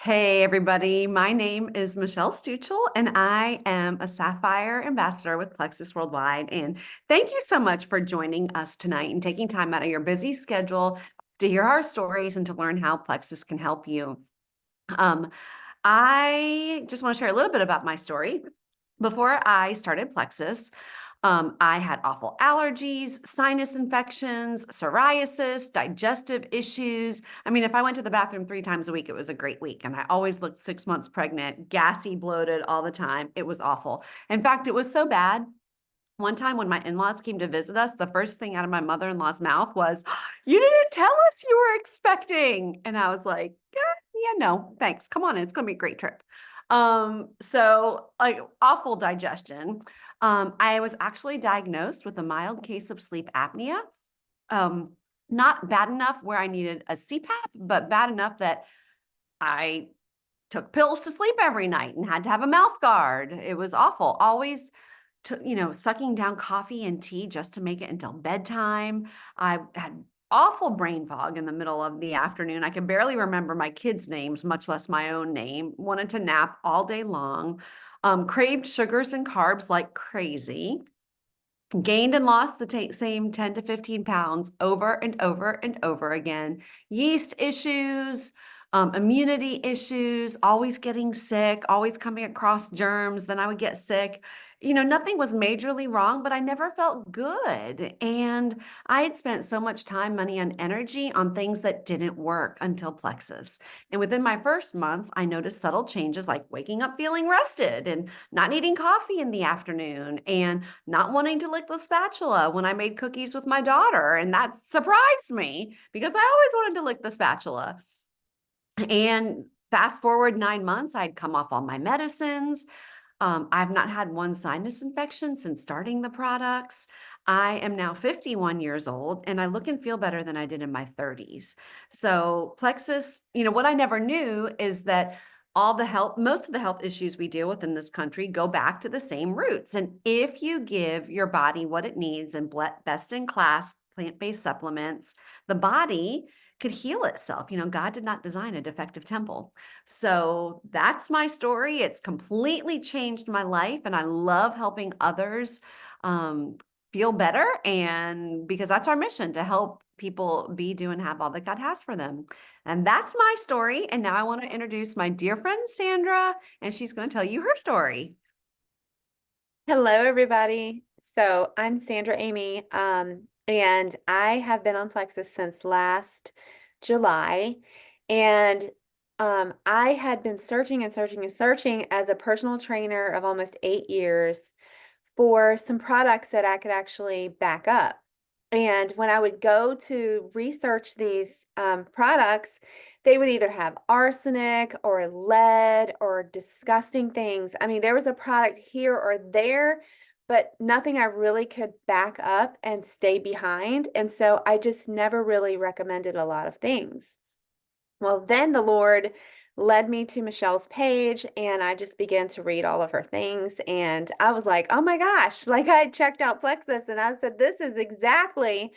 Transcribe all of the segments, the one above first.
Hey, everybody. My name is Michelle Stuchel, and I am a Sapphire Ambassador with Plexus Worldwide. And thank you so much for joining us tonight and taking time out of your busy schedule to hear our stories and to learn how Plexus can help you. Um, I just want to share a little bit about my story. Before I started Plexus, I had awful allergies, sinus infections, psoriasis, digestive issues. I mean, if I went to the bathroom 3 times a week, it was a great week. And I always looked 6 months pregnant, gassy, bloated all the time. It was awful. In fact, it was so bad. One time when my in-laws came to visit us, the first thing out of my mother-in-law's mouth was, "You didn't tell us you were expecting." And I was like, yeah, no, thanks. Come on in. It's going to be a great trip. So like awful digestion. I was actually diagnosed with a mild case of sleep apnea. Um, Not bad enough where I needed a CPAP, but bad enough that I took pills to sleep every night and had to have a mouth guard. It was awful. Always sucking down coffee and tea just to make it until bedtime. I had awful brain fog in the middle of the afternoon. I could barely remember my kids' names, much less my own name. Wanted to nap all day long. Craved sugars and carbs like crazy. Gained and lost the same 10 to 15 pounds over and over and over again. Yeast issues, immunity issues, always getting sick, always coming across germs. Then I would get sick. Nothing was majorly wrong, but I never felt good. And I had spent so much time, money, and energy on things that didn't work until Plexus. And within my first month, I noticed subtle changes like waking up feeling rested and not needing coffee in the afternoon and not wanting to lick the spatula when I made cookies with my daughter. And that surprised me because I always wanted to lick the spatula. And fast forward 9 months, I'd come off all my medicines. I've not had one sinus infection since starting the products. I am now 51 years old and I look and feel better than I did in my 30s. So, Plexus, what I never knew is that most of the health issues we deal with in this country go back to the same roots. And if you give your body what it needs and best in class plant-based supplements, the body could heal itself. God did not design a defective temple. So that's my story. It's completely changed my life, and I love helping others um, feel better. And because that's our mission to help people be, do, and have all that God has for them. And that's my story. And now I want to introduce my dear friend Sandra, and she's going to tell you her story. Hello, everybody. So I'm Sandra Amy, and I have been on Plexus since last July. And I had been searching and searching and searching as a personal trainer of almost 8 years for some products that I could actually back up. And when I would go to research these products, they would either have arsenic or lead or disgusting things. I mean, there was a product here or there, but nothing I really could back up and stay behind. And so I just never really recommended a lot of things. Well, then the Lord led me to Michelle's page and I just began to read all of her things. And I was like, oh my gosh, like I checked out Plexus and I said, this is exactly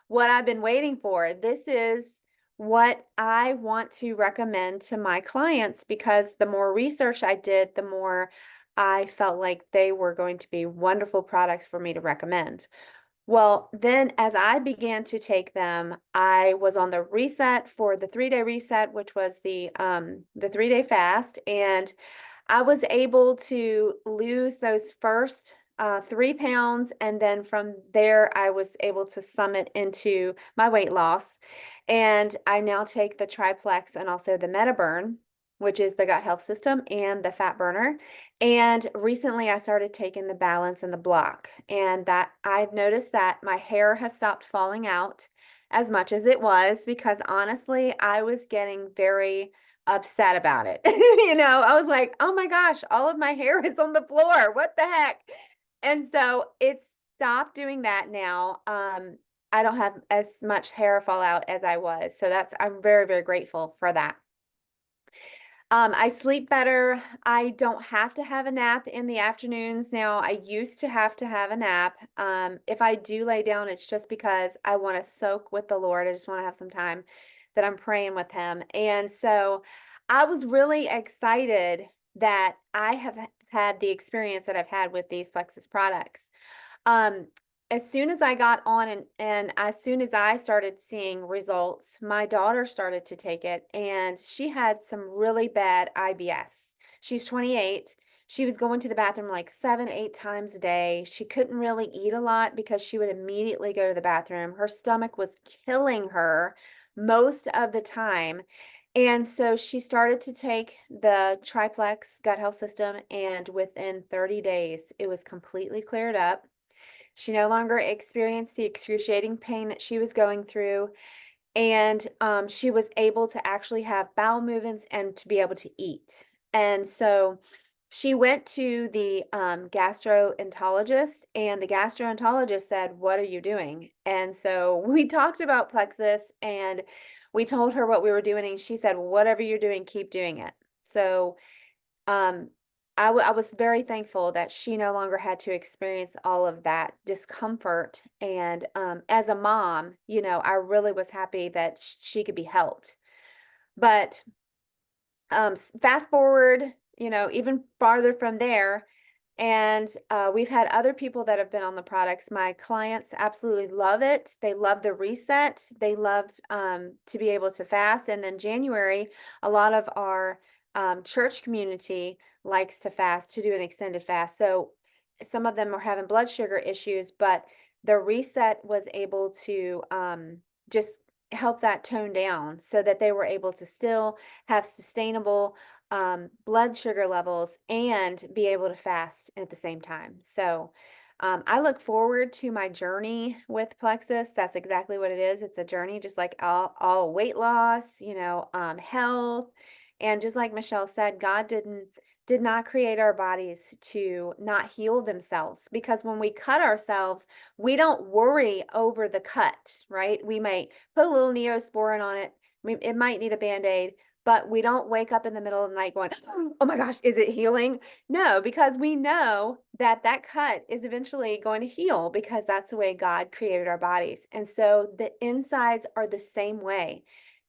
what I've been waiting for. This is what I want to recommend to my clients because the more research I did, the more I felt like they were going to be wonderful products for me to recommend. Well, then as I began to take them, I was on the reset for the 3-day reset, which was the 3-day fast, and I was able to lose those first 3 pounds, and then from there I was able to summit into my weight loss. And I now take the Triplex and also the MetaBurn, which is the gut health system, and the fat burner. And recently I started taking the balance and the block, and that I've noticed that my hair has stopped falling out as much as it was because honestly, I was getting very upset about it. I was like, oh my gosh, all of my hair is on the floor. What the heck? And so it's stopped doing that now. I don't have as much hair fallout as I was. So I'm very, very grateful for that. I sleep better. I don't have to have a nap in the afternoons now. I used to have a nap. If I do lay down, it's just because I want to soak with the Lord. I just want to have some time that I'm praying with Him. And so I was really excited that I have had the experience that I've had with these Plexus products. Um, as soon as I got on and as soon as I started seeing results, my daughter started to take it and she had some really bad IBS. She's 28. She was going to the bathroom like 7, 8 times a day. She couldn't really eat a lot because she would immediately go to the bathroom. Her stomach was killing her most of the time. And so she started to take the triplex gut health system, and within 30 days, it was completely cleared up. She no longer experienced the excruciating pain that she was going through, and she was able to actually have bowel movements and to be able to eat. And so she went to the gastroenterologist, and the gastroenterologist said, "What are you doing?" And so we talked about Plexus, and we told her what we were doing, and she said, "Whatever you're doing, keep doing it." So um, I was very thankful that she no longer had to experience all of that discomfort. And as a mom, I really was happy that she could be helped. But fast forward, even farther from there, and we've had other people that have been on the products. My clients absolutely love it. They love the reset. They love to be able to fast. And then January, a lot of our church community likes to fast, to do an extended fast. So some of them are having blood sugar issues, but the reset was able to just help that tone down so that they were able to still have sustainable blood sugar levels and be able to fast at the same time. So I look forward to my journey with Plexus. That's exactly what it is. It's a journey, just like all weight loss, health, and just like Michelle said, God did not create our bodies to not heal themselves, because when we cut ourselves, we don't worry over the cut, right? We may put a little Neosporin on it. It might need a Band-Aid, but we don't wake up in the middle of the night going, "Oh my gosh, is it healing?" No, because we know that that cut is eventually going to heal, because that's the way God created our bodies. And so the insides are the same way.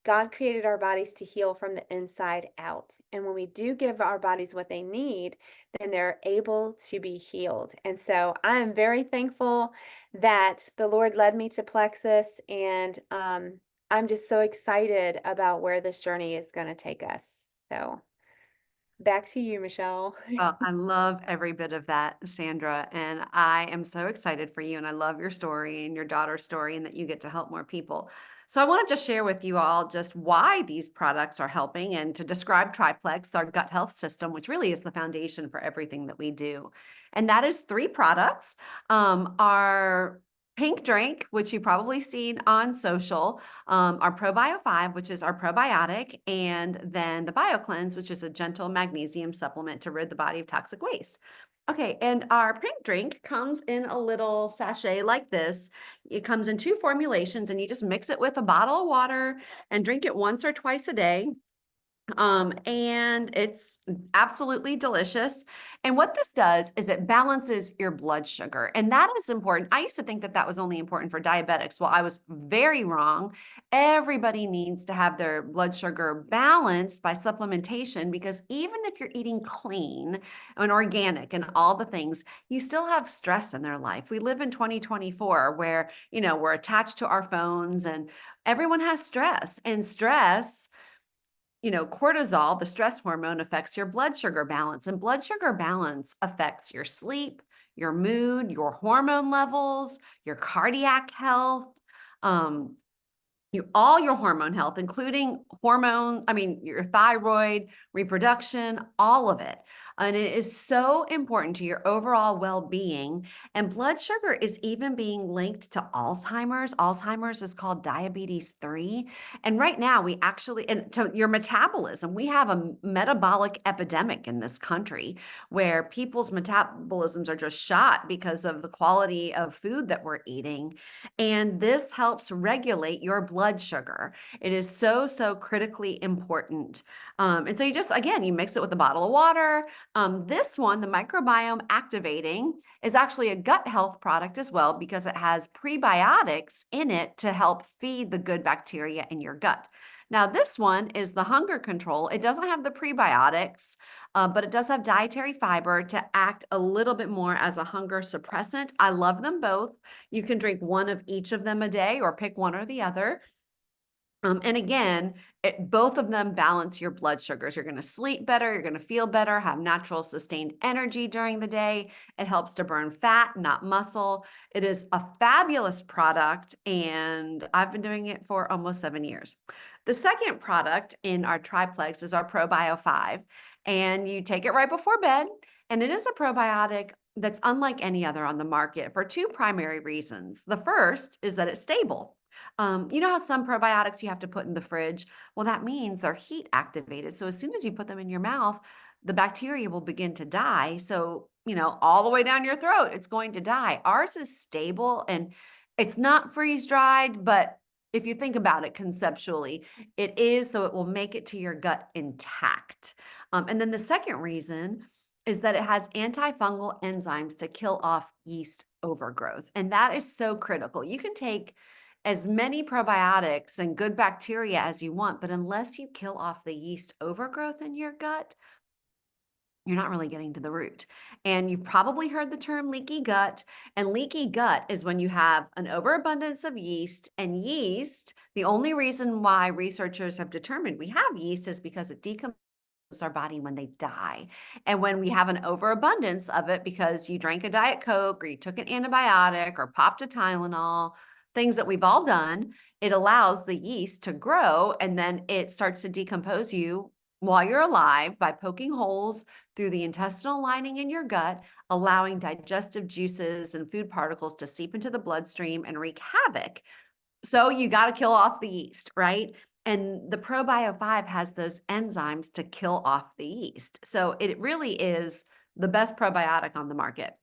God created our bodies to heal from the inside out. And when we do give our bodies what they need, then they're able to be healed. And so I am very thankful that the Lord led me to Plexus, and I'm just so excited about where this journey is going to take us. So back to you, Michelle. Well, I love every bit of that, Sandra, and I am so excited for you, and I love your story and your daughter's story and that you get to help more people. So I want to just share with you all just why these products are helping and to describe Triplex, our gut health system, which really is the foundation for everything that we do. And that is three products. Our pink drink, which you've probably seen on social, our ProBio 5, which is our probiotic, and then the BioCleanse, which is a gentle magnesium supplement to rid the body of toxic waste. Okay, and our pink drink comes in a little sachet like this. It comes in two formulations, and you just mix it with a bottle of water and drink it once or twice a day. And it's absolutely delicious. And what this does is it balances your blood sugar. And that is important. I used to think that that was only important for diabetics. Well, I was very wrong. Everybody needs to have their blood sugar balanced by supplementation, because even if you're eating clean and organic and all the things, you still have stress in their life. We live in 2024 where, we're attached to our phones and everyone has stress, and stress, cortisol, the stress hormone, affects your blood sugar balance, and blood sugar balance affects your sleep, your mood, your hormone levels, your cardiac health. Um, all your hormone health, including your thyroid, reproduction, all of it. And it is so important to your overall well-being. And blood sugar is even being linked to Alzheimer's. Alzheimer's is called diabetes 3. And right now and to your metabolism, we have a metabolic epidemic in this country where people's metabolisms are just shot because of the quality of food that we're eating. And this helps regulate your blood sugar. It is so, so critically important. And so you mix it with a bottle of water. This one, the microbiome activating, is actually a gut health product as well, because it has prebiotics in it to help feed the good bacteria in your gut. Now, this one is the hunger control. It doesn't have the prebiotics, but it does have dietary fiber to act a little bit more as a hunger suppressant. I love them both. You can drink one of each of them a day or pick one or the other. And again, both of them balance your blood sugars. You're going to sleep better, you're going to feel better, have natural sustained energy during the day. It helps to burn fat, not muscle. It is a fabulous product, and I've been doing it for almost 7 years. The second product in our triplex is our ProBio 5, and you take it right before bed. And it is a probiotic that's unlike any other on the market for two primary reasons. The first is that it's stable. You know how some probiotics you have to put in the fridge? Well, that means they're heat activated. So as soon as you put them in your mouth, the bacteria will begin to die. So, all the way down your throat, it's going to die. Ours is stable and it's not freeze dried, but if you think about it conceptually, it is, so it will make it to your gut intact. And then the second reason is that it has antifungal enzymes to kill off yeast overgrowth. And that is so critical. You can take as many probiotics and good bacteria as you want, but unless you kill off the yeast overgrowth in your gut, you're not really getting to the root. And you've probably heard the term leaky gut. And leaky gut is when you have an overabundance of yeast. And yeast, the only reason why researchers have determined we have yeast is because it decomposes our body when they die. And when we have an overabundance of it because you drank a Diet Coke or you took an antibiotic or popped a Tylenol, things that we've all done, it allows the yeast to grow and then it starts to decompose you while you're alive by poking holes through the intestinal lining in your gut, allowing digestive juices and food particles to seep into the bloodstream and wreak havoc. So you got to kill off the yeast, right? And the ProBio 5 has those enzymes to kill off the yeast. So it really is the best probiotic on the market.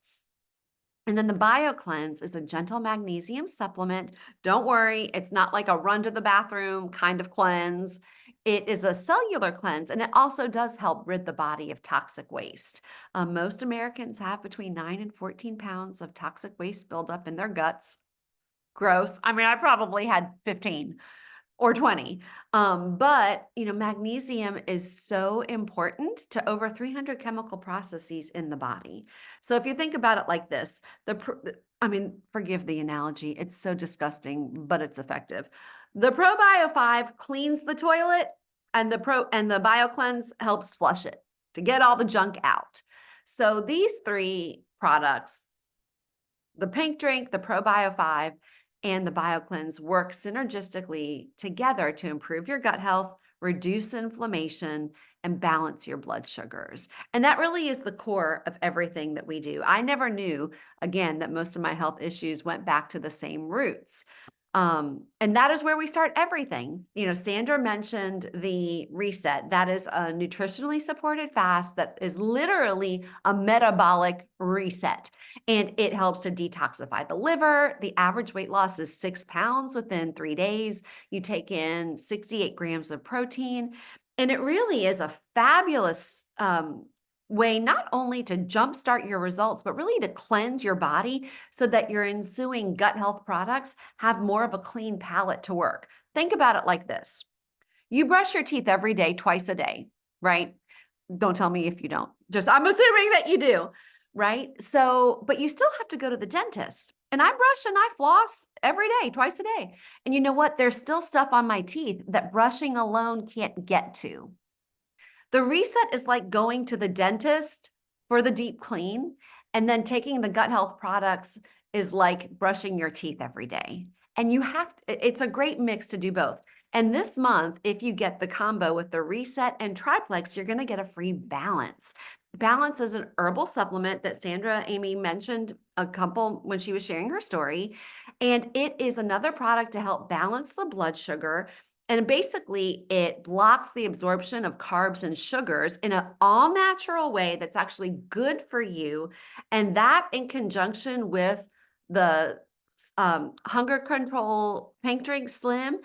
And then the BioCleanse is a gentle magnesium supplement. Don't worry, it's not like a run to the bathroom kind of cleanse. It is a cellular cleanse, and it also does help rid the body of toxic waste. Most Americans have between 9 and 14 pounds of toxic waste buildup in their guts. Gross. I mean, I probably had 15 or 20. But magnesium is so important to over 300 chemical processes in the body. So if you think about it like this, I mean, forgive the analogy, it's so disgusting, but it's effective. The ProBio 5 cleans the toilet, and the BioCleanse helps flush it to get all the junk out. So these three products, the pink drink, the ProBio 5, and the BioCleanse work synergistically together to improve your gut health, reduce inflammation, and balance your blood sugars. And that really is the core of everything that we do. I never knew, again, that most of my health issues went back to the same roots. And that is where we start everything. Sandra mentioned the reset. That is a nutritionally supported fast that is literally a metabolic reset. And it helps to detoxify the liver. The average weight loss is 6 pounds within 3 days. You take in 68 grams of protein. And it really is a fabulous way not only to jumpstart your results, but really to cleanse your body so that your ensuing gut health products have more of a clean palate to work. Think about it like this. You brush your teeth every day, twice a day, right? Don't tell me if you don't. I'm assuming that you do, right? So, but you still have to go to the dentist. And I brush and I floss every day, twice a day. And you know what? There's still stuff on my teeth that brushing alone can't get to. The reset is like going to the dentist for the deep clean, and then taking the gut health products is like brushing your teeth every day. And it's a great mix to do both. And this month, if you get the combo with the reset and triplex, you're going to get a free balance. Balance is an herbal supplement that Sandra Amy mentioned a couple when she was sharing her story. And it is another product to help balance the blood sugar. And basically, it blocks the absorption of carbs and sugars in an all natural way that's actually good for you. And that in conjunction with the hunger control pink drink slim,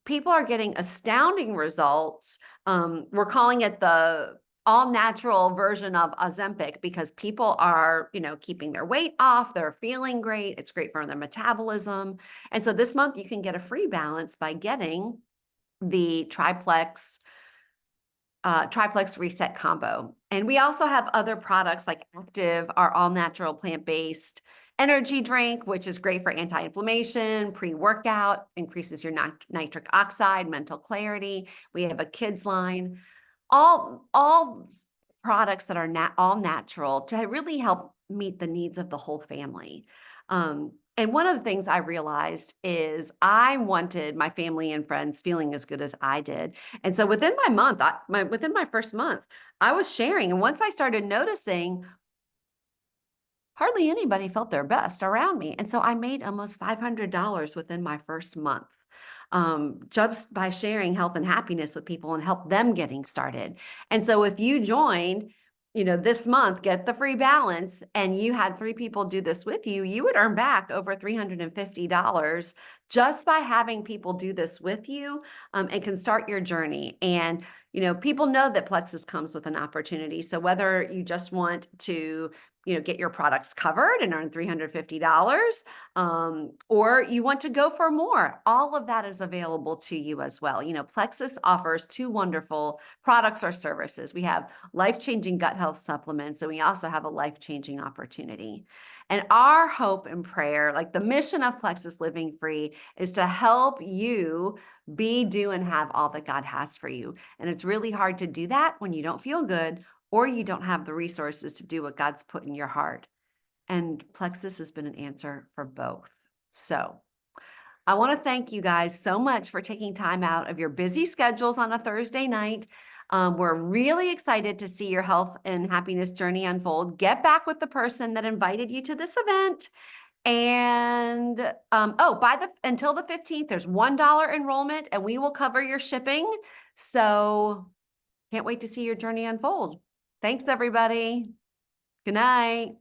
people are getting astounding results. We're calling it the all natural version of Ozempic because people are, keeping their weight off. They're feeling great. It's great for their metabolism. And so this month you can get a free balance by getting the triplex reset combo. And we also have other products like Active, our all natural plant-based energy drink, which is great for anti-inflammation, pre-workout, increases your nitric oxide, mental clarity. We have a kids line, all products that are all natural to really help meet the needs of the whole family. And one of the things I realized is I wanted my family and friends feeling as good as I did. And so within within my first month, I was sharing. And once I started noticing, hardly anybody felt their best around me. And so I made almost $500 within my first month, just by sharing health and happiness with people and help them getting started. And so if you joined, this month, get the free balance, and you had 3 people do this with you, you would earn back over $350 just by having people do this with you, and can start your journey. And, people know that Plexus comes with an opportunity. So whether you just want to get your products covered and earn $350, or you want to go for more, all of that is available to you as well. Plexus offers 2 wonderful products or services. We have life-changing gut health supplements, and we also have a life-changing opportunity. And our hope and prayer, like the mission of Plexus Living Free, is to help you be, do, and have all that God has for you. And it's really hard to do that when you don't feel good or you don't have the resources to do what God's put in your heart. And Plexus has been an answer for both. So I want to thank you guys so much for taking time out of your busy schedules on a Thursday night. We're really excited to see your health and happiness journey unfold. Get back with the person that invited you to this event. And until the 15th, there's $1 enrollment, and we will cover your shipping. So can't wait to see your journey unfold. Thanks, everybody. Good night.